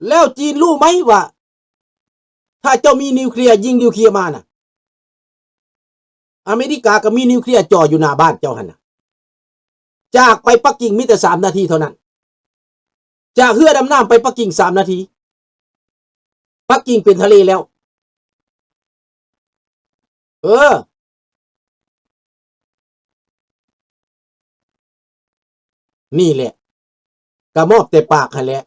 แล้วจีนรู้ไหมว่าถ้าเจ้ามีนิวเคลียร์ยิงนิวเคลียร์มาน่ะอเมริกาก็มีนิวเคลียร์จ่ออยู่หน้าบ้านเจ้าหันน่ะจากไปปักกิ่งมีแต่3 นาทีเท่านั้นจากเรือดำน้ำไปปักกิ่ง3 นาทีปักกิ่งเป็นทะเลแล้วเออนี่แหละกระมอบแต่ปากหันแหละ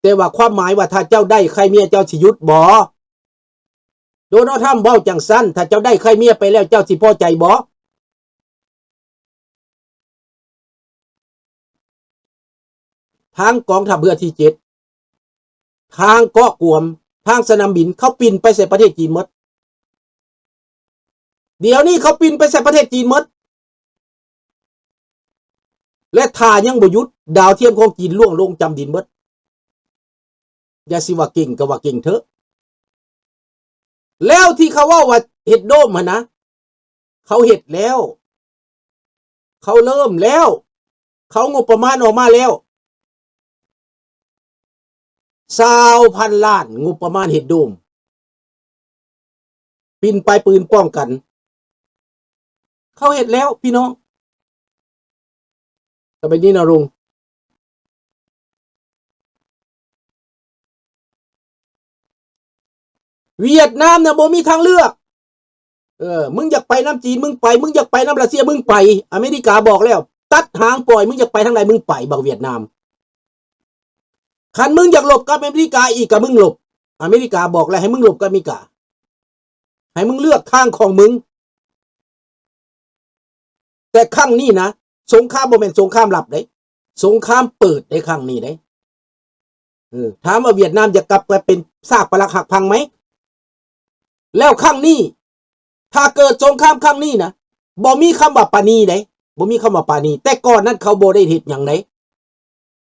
แต่ว่าความหมายว่าถ้าเจ้าได้ใครเมียเจ้าสิหยุดบ่โดนัลด์ทรัมป์เว้าจังสั้นถ้าเจ้าได้ใครเมียไปแล้วเจ้าสิพอใจบ่ทางกองทัพเรือที่7ทางเกาะกวมทางสนามบินเขาปินไปใส่ประเทศจีนหมดเดี๋ยวนี้เขาปินไปใส่ประเทศจีนหมดและถ้ายังบ่หยุดดาวเทียมของจีนล่วงลงจำดินหมดอย่าสิว่าเก่งก็ว่าเก่งเถอะแล้วที่เขาว่าเฮ็ดโดมหั่นนะเขาเฮ็ดแล้วเขาเริ่มแล้วเขางบประมาณออกมาแล้ว20,000 ล้านงบประมาณเฮ็ดโดมปินไปปืนป้องกันเขาเฮ็ดแล้วพี่น้องต่อไปนี้นะลุงเวียดนามนะบ่มีทางเลือกมึงอยากไปน้ำจีนมึงไปมึงอยากไปน้ำรัสเซียมึงไปอเมริกาบอกแล้วตัดหางปล่อยมึงอยากไปทางไหนมึงไปบักเวียดนามคันมึงอยากหลบกับอเมริกาอีกกับมึงหลบอเมริกาบอกแล้วให้มึงหลบกับอเมริกาให้มึงเลือกทางของมึงแต่ครั้งนี้นะสงครามบ่แม่นสงครามลับเด้สงครามเปิดในครั้งนี้เด้ถามว่าเวียดนามจะกลับไปเป็นซากปรักหักพังไหมแล้วครั้งนี้ถ้าเกิดสงครามครั้งนี้นะบ่มีคำว่าปานีเด้บ่มีคำว่าปานีแต่ก่อนนั้นเขาบ่ได้เฮ็ดหยังได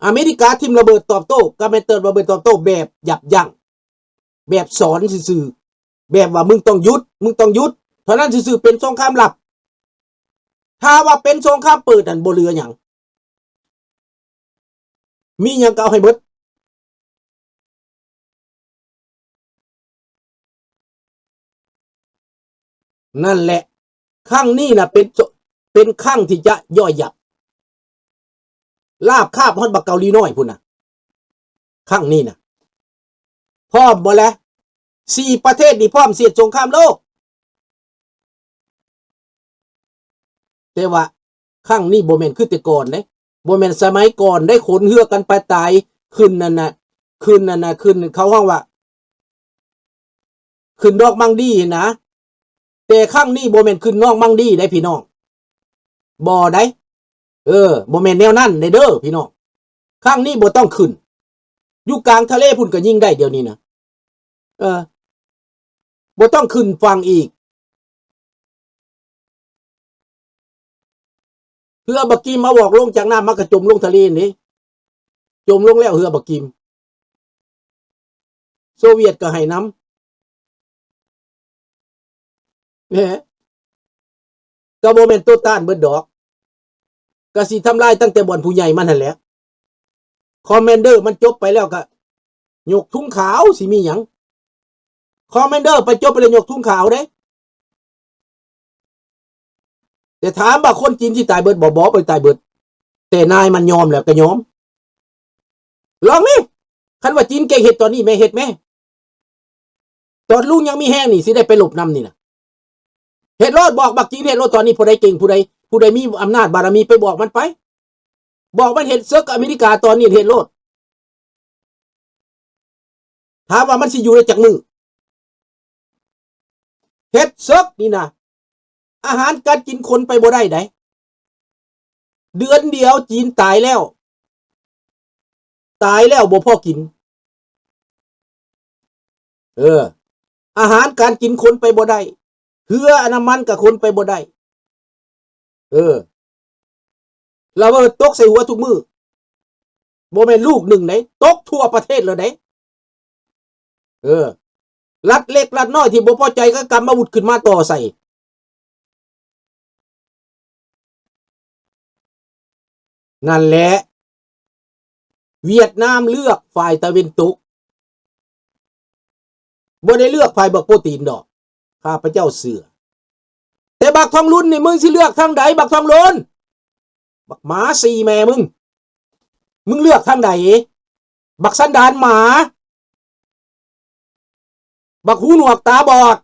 อเมริกาทิ่มระเบิดตอบโต้ก็ไม่เติมระเบิดตอบโต้แบบยับยั้งแบบสอนซื่อๆแบบว่ามึงต้องหยุดมึงต้องหยุดเพราะนั้นซื่อๆเป็นสงครามลับถ้าว่าเป็นสงครามเปิดนั่นบ่เหลือหยังมีหยังก็เอาให้เบิดนั่นแหละครั้งนี้น่ะเป็นครั้งที่จะย่อยยับลาบคาบฮอดบักเกาหลีน้อยพุ่นน่ะครั้งนี้น่ะพร้อมบ่แล้ว4 ประเทศนี่พร้อมเสียดสงครามโลกแต่ว่าครั้งนี้บ่แม่นคือแต่ก่อนเด้บ่แม่นสมัยก่อนได้ขนเหือกันไปตายขึ้นนั่นน่ะขึ้นเขาฮ้องว่าขึ้นดอกมังดีนะแต่ครั้งนี้บ่แม่นขึ้นนอกมังดีได้พี่น้องบ่ได้บ่แม่นแนวนั้นเด้อพี่น้องครั้งนี้บ่ต้องขึ้นอยู่กลางทะเลพุ่นก็ยิงได้เดี๋ยวนี้นะบ่ต้องขึ้นฝั่งอีกเรือบักกิมมาบอกลงจากน้ำมันก็จมลงทะเลนี่จมลงแล้วเรือบักกิมโซเวียตก็ให้น้ำเนี่ยก็บ่แม่นตัวต้านเบิดดอกก็สิทำลายตั้งแต่บ่อนผู้ใหญ่มันนั่นแหละคอมแมนเดอร์มันจบไปแล้วก็ยกทุ่งขาวสิมีหยังคอมแมนเดอร์ไปจบไปเลยยกทุ่งขาวเด้แต่ถามว่าคนจีนที่ตายเบิดบ่ไปตายเบิดแต่นายมันยอมแล้วก็ยอมลองมั้ยคันว่าจีนเก่งเฮ็ดตอนนี้แม่เฮ็ดแม่ตอนลุงยังมีแห้งนี่สิได้ไปหลบนำนี่นะเฮ็ดรอดบอกบักจีนเฮ็ดรอดตอนนี้ผู้ใดเก่งผู้ใดมีอำนาจบารมีไปบอกมันไปบอกมันเฮ็ดซึกอเมริกาตอนนี้เฮ็ดรอดถามว่ามันสิอยู่ได้จักมือเฮ็ดซึกนี่นะอาหารการกินคนไปบ่ได้ไดเดือนเดียวจีนตายแล้วบ่พอกินอาหารการกินคนไปบ่ได้เหืออนามันกับคนไปบ่ได้ระเบิดตกใส่หัวทุกมือบ่แม่นลูกหนึ่งไหนตกทั่วประเทศเลยไหนรัฐเล็กรัฐน้อยที่บ่พอใจก็กำอาวุธขึ้นมาต่อใส่นั่นแหละเวียดนามเลือกฝ่ายตะวันตก บ่ได้เลือกไผบักโปรตีนดอกข้าพเจ้าเสือแต่บักทองรุ่นนี่มึงสิเลือกทางใดบักทองรุ่นบักหมาสี่แม่มึงเลือกทางใดบักสันดานหมาบักหูหนวกตาบอด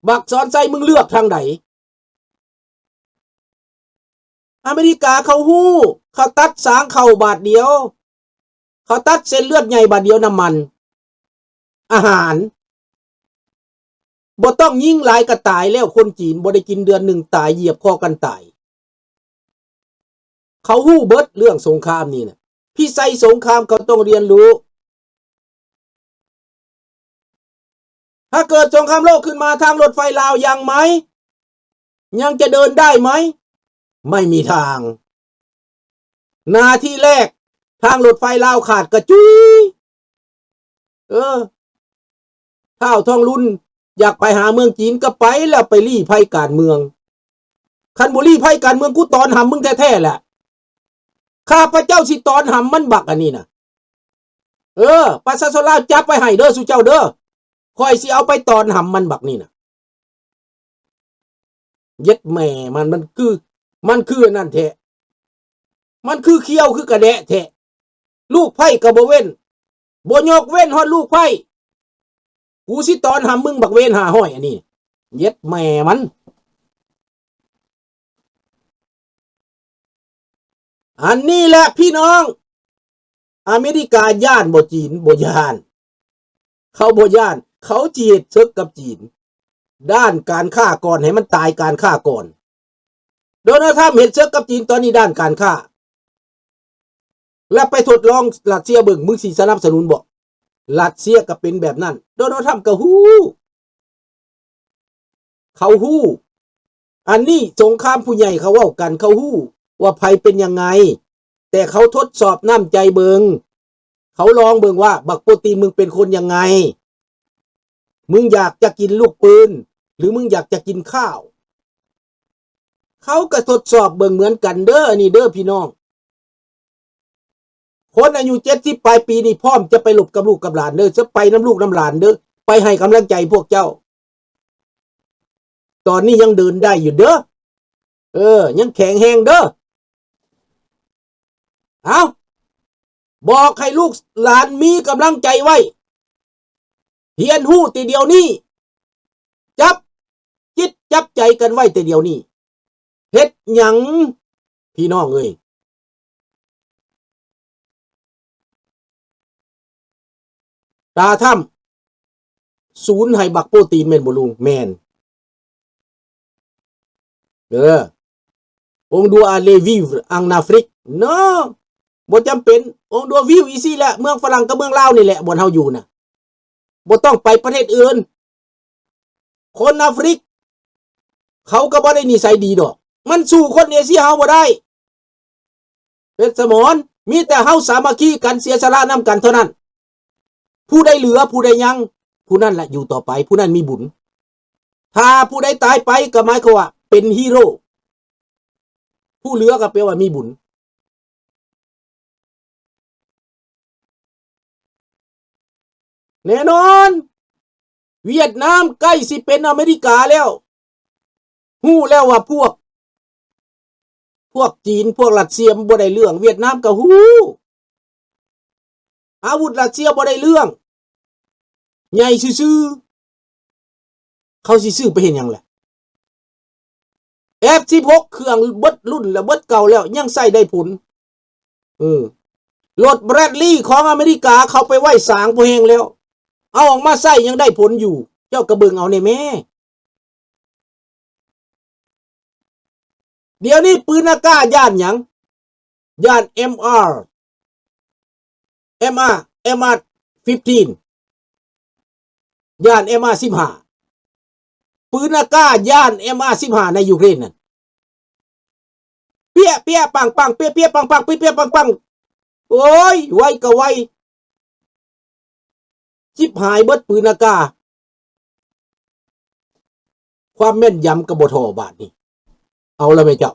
บักสอนไส้มึงเลือกทางใดอเมริกาเขาหู้เขาตัดสางเข่าบาทเดียวเขาตัดเส้นเลือดใหญ่บาทเดียวน้ำมันอาหารบ่ต้องยิ่งหลายก็ตายแล้วคนจีนบ่ได้กินเดือนหนึ่งตายเหยียบคอกันตายเขาหู้เบิดเรื่องสงครามนี่นะพี่ใส่สงครามเขาต้องเรียนรู้ถ้าเกิดสงครามโลกขึ้นมาทางรถไฟลาวยังไหมยังจะเดินได้ไหมไม่มีทางนาที่แรกทางรถไฟลาวขาดกระจุยข้าวทองรุ่นอยากไปหาเมืองจีนก็ไปแล้วไปลี้ภัยการเมืองคันบุรีภัยการเมืองกูตอนหำมึงแท้ๆแหละข้าพระเจ้าสิตอนหำมันบักอันนี้นะประชาชนลาวจับไปให้เด้อสุเจ้าเด้อคอยสิเอาไปตอนหำมันบักนี่นะเย็ดแม่มันคือนั่นแท้มันคือเคี้ยวคือกระแดะแท้ลูกไผ่กระโบเว้นบ่ยกเว้นฮอดลูกไผ่กูสิตอนหำมึงบักเว้นหาห้อยอันนี้เย็ดแม่มันอันนี้แหละพี่น้องอเมริกาย่านบ่จีนบ่ย่านเขาบ่ย่านเขาจีดซึกกับจีนด้านการฆ่าก่อนให้มันตายการฆ่าก่อนโดนัลด์ทรัมป์เห็นซึกกับจีนตอนนี้ด้านการฆ่าและไปทดลองรัสเซียเบิ่งมึงสิสนับสนุนบ่รัสเซียก็เป็นแบบนั้นโดนัลด์ทรัมป์ก็ฮู้เขาฮู้อันนี้สงครามผู้ใหญ่เขาเว้ากันเขาฮู้ว่าภัยเป็นยังไงแต่เขาทดสอบน้ำใจเบิงเขาลองเบิงว่าบักโปรตีนมึงเป็นคนยังไงมึงอยากจะกินลูกปืนหรือมึงอยากจะกินข้าวเขาก็ทดสอบเบิงเหมือนกันเด้อนี่เด้อพี่น้องคนอายุ70ปลายปีนี่พร้อมจะไปหลบกับลูกกับหลานเด้อจะไปน้ำลูกน้ำหลานเด้อไปให้กำลังใจพวกเจ้าตอนนี้ยังเดินได้อยู่เด้อยังแข็งแรงเด้อเอาบอกให้ลูกหลานมีกำลังใจไว้เฮียนหู้ตีเดียวนี้จับจิตจับใจกันไว้แต่เดียวนี้เฮ็ดหยังพี่น้องเอ้ยตาถ้ำศูนย์ให้บักโปรตีนแม่นบ่ลุงแม่นองดูอาเลวิวอังนาฟริกเนาะบ่จำเป็นองดูวิวอีซี่แหละเมืองฝรั่งกับเมืองลาวนี่แหละบ่เฮาอยู่น่ะบ่ต้องไปประเทศอื่นคนแอฟริกเขาก็บ่ได้นิสัยดีดอกมันสู้คนเอเชียเฮาบ่ได้เป็นสมอนมีแต่เฮาสามัคคีกันเสียสละนำกันเท่านั้นผู้ใดเหลือผู้ใดยังผู้นั้นแหละอยู่ต่อไปผู้นั้นมีบุญถ้าผู้ใดตายไปก็หมายความว่าเป็นฮีโร่ผู้เหลือก็แปลว่ามีบุญแน่นอนเวียดนามใกล้สิเป็นอเมริกาแล้วฮู้แล้วว่าพวกจีนพวกรัสเซียบ่ได้เรื่องเวียดนามก็ฮู้อาวุธรัสเซียบ่ได้เรื่องใหญ่ซื่อๆเขาสิซื้อไปเห็นหยังแหละ F16 เครื่องเบิดรุ่นแล้วเบิดเก่าแล้วยังใส่ได้ผลรถแบรดลีย์ของอเมริกาเขาไปไว้สางพอแห้งแล้วเอาออกมาใส่ยังได้ผลอยู่เจ้ากระเบิงเอาในแม่เดี๋ยวนี้ปืนอากาศย่านหยังย่าน MR15 ย่าน MR15 ปืนอากาศย่าน MR15 ในยูเครนนั่นเปี้ยเปี้ยปังปังเปี้ยเปี้ยปังปังเปี้ยเปี้ยปังปังโอ้ยไวก็ไวชิบหายเบิดปืนอากาศความแม่นยำกระบทอบาทนี่เอาละไม่เจ้า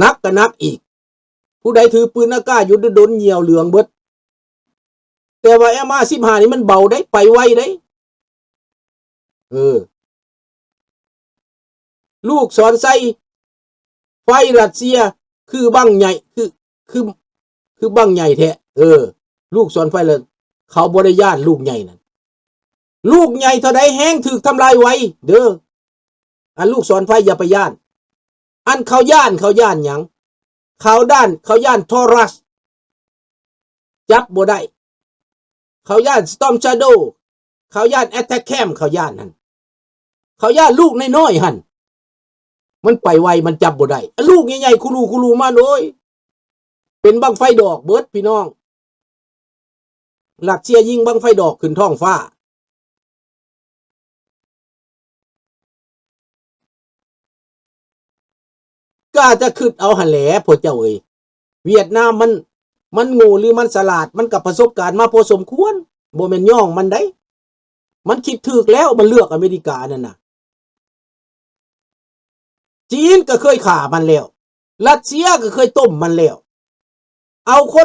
นักก็นักอีกผู้ใดถือปืนอากาศอยู่โดนเหยี่ยวเหลืองเบิด แต่ว่าMH15นี่มันเบาได้ไปไวได้ลูกศรไซไฟรัสเซียคือบังใหญ่คือคือบังใหญ่แท้ลูกศรไฟเลยเขาบ่ได้ย่านลูกใหญ่นั่นลูกใหญ่เท่าใดแห้งถูกทำลายไวเด้ออันลูกศรไฟอย่าไปย่านอันเขาย่านหยังเขาย่านทอรัสจับบ่ได้เขาย่านสตอมชาโดเขาย่านแอตแทคแคมเขาย่านนั่นเขาย่านลูกน้อยๆหั่นมันไปไวมันจับบ่ได้ลูกใหญ่ๆคุรูมาโอยเป็นบังไฟดอกเบิดพี่น้องรัสเซียยิงบังไฟดอกขึ้นท้องฟ้าก็จะขึ้นเอาหันแหลพวกเจ้าเวียดนามมันโง่หรือมันฉลาดมันกับประสบการณ์มาพอสมควรบ่แม่นย่องมันได้มันคิดถูกแล้วมันเลือกอเมริกานั่นน่ะจีนก็เคยฆ่ามันแล้วรัสเซียก็เคยต้มมันแล้วเอาค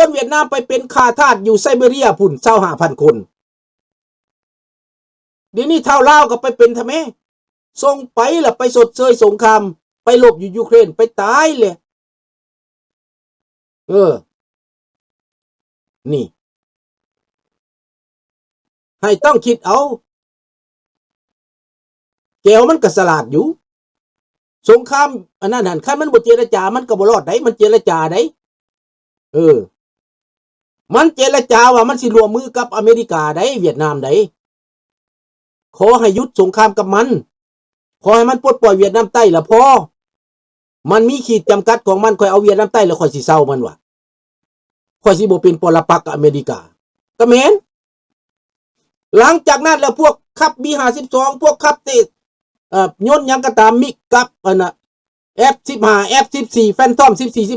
นเวียดนามไปเป็นข้าทาสอยู่ไซบีเรียพุ่น25,000 คนเดี๋ยวนี้เท่าลาวก็ไปเป็นทำไมส่งไปล่ะไปสดเชยสงครามไปหลบอยู่ยูเครนไปตายเลยนี่ให้ต้องคิดเอาแก้วมันก็สลาดอยู่สงครามอันนั้นหันคันมันบ่เจรจามันก็บ่รอดได้มันเจรจาได้มันเจรจาว่ามันสิร่วมมือกับอเมริกาได้เวียดนามได้ขอให้หยุดสงครามกับมันขอให้มันปลดปล่อยเวียดนามใต้ละพอมันมีขีดจำกัดของมันค่อยเอาเวียดนามใต้แล้วค่อยสิเซามันว่ะค่อยสิบ่เป็นปรปักษ์กับอเมริกาก็แม่นหลังจากนั้นแล้วพวกขับ B52 พวกขับติยนต์ยังก็ตามมิกกับอันน่ะ F15 F14 แฟนทอม14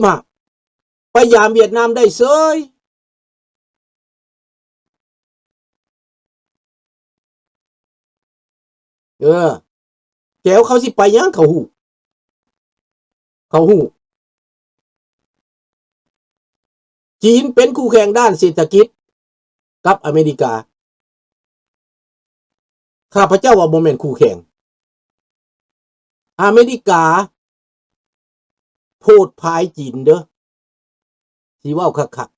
15ไปยามเวียดนามได้เซยแก้วเขาสิไปยังเขาหูจีนเป็นคู่แข่งด้านเศรษฐกิจกับอเมริกาข้าพเจ้าว่าบ่แม่นคู่แข่งอเมริกาโพดพายจีนเด้อสิเว้าคัก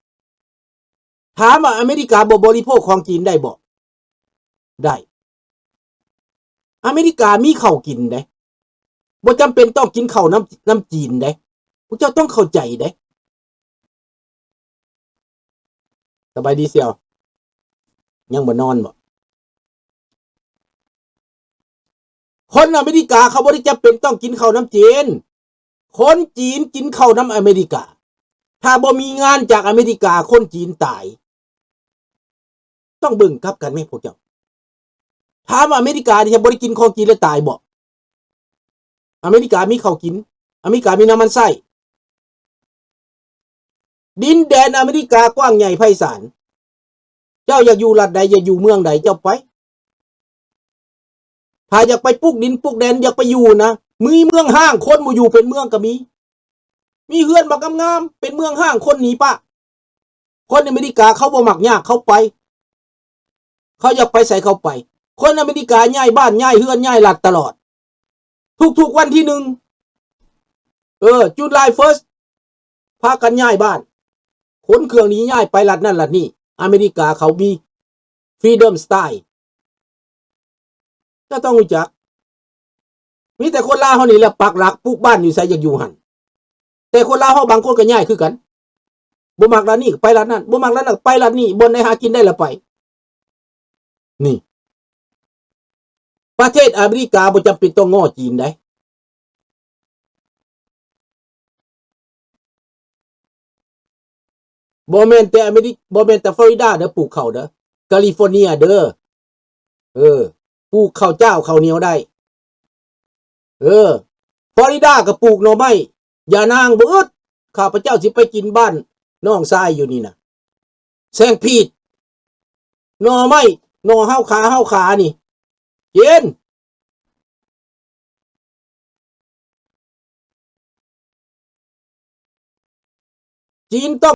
ๆถามว่าอเมริกาบ่บริโภคของจีนได้บ่ได้อเมริกามีข้าวกินเด้บ่จำเป็นต้องกินข้าวน้ำจีนเด้พวกเจ้าต้องเข้าใจเด้สบายดีเสี่ยวยังบ่นอนบ่คนอเมริกาเขาบ่ได้จำเป็นต้องกินข้าวน้ำจีนคนจีนกินข้าวน้ำอเมริกาถ้าบ่มีงานจากอเมริกาคนจีนตายต้องเบิ่งกลับกันไหมพวกเจ้าถามว่าอเมริกาที่จะบ่ได้กินของจีนแล้วตายบ่อเมริกามีข้าวกินอเมริกามีน้ำมันไส้ดินแดนอเมริกากว้างใหญ่ไพศาลเจ้าอยากอยู่รัฐใดอยากอยู่เมืองใดเจ้าไปถ้าอยากไปปลูกดินปลูกแดนอยากไปอยู่นะมีเมืองห้างคนบ่อยู่เป็นเมืองก็มีเฮือนบักงามๆเป็นเมืองห้างคนหนีปะคนอเมริกาเขาบ่มักยากเขาไปเขาอยากไปใส่เขาไปคนอเมริกาย้ายบ้านย้ายเฮือนย้ายรัฐตลอดทุกวันที่1จุลาย1พากันย้ายบ้านขนเครื่องนี้ย้ายไปรัฐนั่นรัฐนี่อเมริกาเขามี Freedom Style ก็ต้องรู้จักมีแต่คนลาวเฮานี่แหละปักหลักปลูกบ้านอยู่ไสอยากอยู่หั่นแต่คนลาวเฮาบางคนก็ย้ายคือกันบ่มักร้านนี้ไปร้านนั้นบ่มักร้านนั้นไปร้านนี้บ่ได้หากินได้ละไปนี่ประเทศอเมริกาบ่จำเป็นต้องง้อจีนได้บ่แม่นแต่บ่แม่นแต่ฟลอริดาเด้อปลูกข้าวเด้อแคลิฟอร์เนียเด้อปลูกข้าวเจ้าข้าวเหนียวได้ฟลอริดาก็ปลูกหน่อไม้อย่านางบ่อึดข้าพเจ้าสิไปกินบ้านน้องชายอยู่นี่น่ะแซงพีดหน่อไม้หน่อเฮาขานี่เย็นจีนต้อง